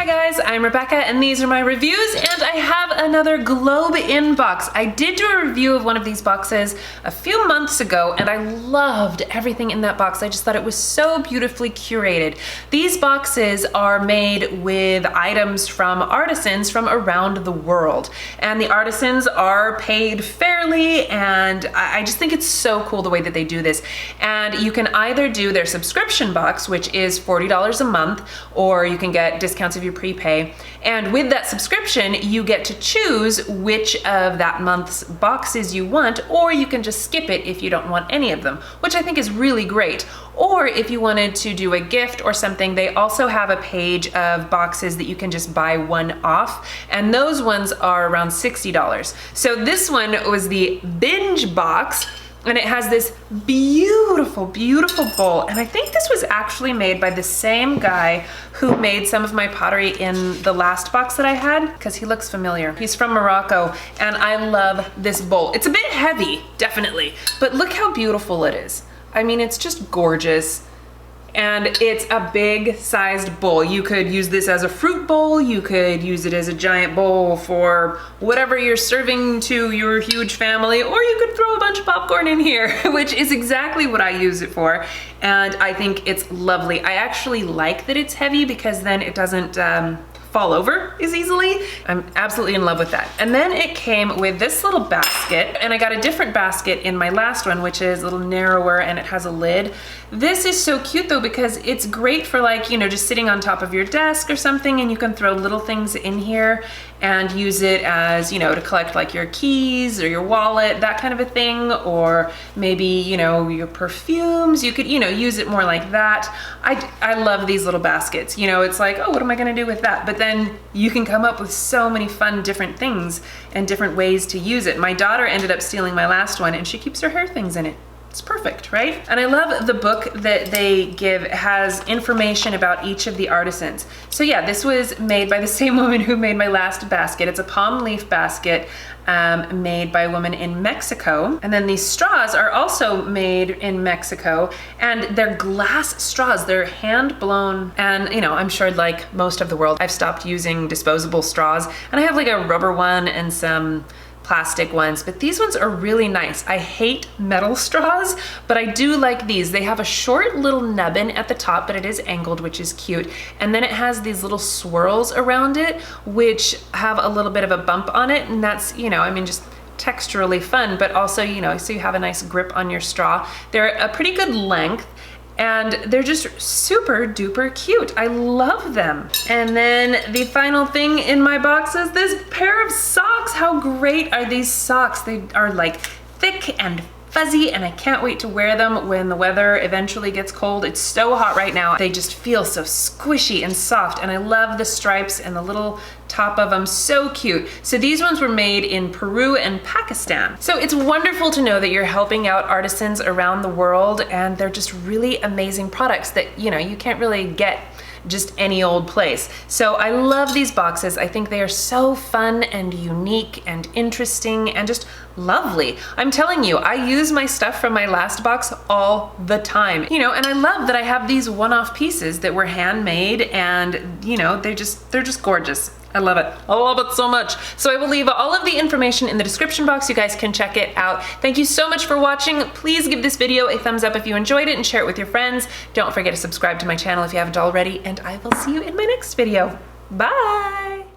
Hi guys, I'm Rebecca and these are my reviews, and I have another GlobeIn box. I did do a review of one of these boxes a few months ago and I loved everything in that box. I just thought it was so beautifully curated. These boxes are made with items from artisans from around the world, and the artisans are paid fairly, and I just think it's so cool the way that they do this. And you can either do their subscription box, which is $40 a month, or you can get discounts if you prepay. And with that subscription, you get to choose which of that month's boxes you want, or you can just skip it if you don't want any of them, which I think is really great. Or if you wanted to do a gift or something, they also have a page of boxes that you can just buy one off, and those ones are around $60. So this one was the Binge Box, and it has this beautiful, beautiful bowl. And I think this was actually made by the same guy who made some of my pottery in the last box that I had, because he looks familiar. He's from Morocco, and I love this bowl. It's a bit heavy, definitely, but look how beautiful it is. I mean, it's just gorgeous. And it's a big sized bowl. You could use this as a fruit bowl, you could use it as a giant bowl for whatever you're serving to your huge family, or you could throw a bunch of popcorn in here, which is exactly what I use it for. And I think it's lovely. I actually like that it's heavy because then it doesn't fall over as easily. I'm absolutely in love with that. And then it came with this little basket, and I got a different basket in my last one, which is a little narrower and it has a lid. This is so cute though, because it's great for, like, you know, just sitting on top of your desk or something, and you can throw little things in here and use it as, you know, to collect like your keys or your wallet, that kind of a thing, or maybe, you know, your perfumes. You could, you know, use it more like that. I love these little baskets. You know, it's like, oh, what am I gonna do with that? But then you can come up with so many fun different things and different ways to use it. My daughter ended up stealing my last one, and she keeps her hair things in it. It's perfect, right? And I love the book that they give. It has information about each of the artisans. So yeah, this was made by the same woman who made my last basket. It's a palm leaf basket made by a woman in Mexico. And then these straws are also made in Mexico, and they're glass straws. They're hand blown. And you know, I'm sure like most of the world, I've stopped using disposable straws, and I have like a rubber one and some plastic ones, but these ones are really nice. I hate metal straws, but I do like these. They have a short little nubbin at the top, but it is angled, which is cute. And then it has these little swirls around it, which have a little bit of a bump on it. And that's, you know, I mean, just texturally fun, but also, you know, so you have a nice grip on your straw. They're a pretty good length, and they're just super duper cute. I love them. And then the final thing in my box is this pair of socks. How great are these socks? They are like thick and fuzzy, and I can't wait to wear them when the weather eventually gets cold. It's so hot right now. They just feel so squishy and soft, and I love the stripes and the little top of them. So cute. So these ones were made in Peru and Pakistan. So it's wonderful to know that you're helping out artisans around the world, and they're just really amazing products that, you know, you can't really get just any old place. So I love these boxes. I think they are so fun and unique and interesting and just lovely. I'm telling you, I use my stuff from my last box all the time, you know, and I love that I have these one-off pieces that were handmade, and you know, they're just gorgeous. I love it. I love it so much. So I will leave all of the information in the description box. You guys can check it out. Thank you so much for watching. Please give this video a thumbs up if you enjoyed it, and share it with your friends. Don't forget to subscribe to my channel if you haven't already, and I will see you in my next video. Bye.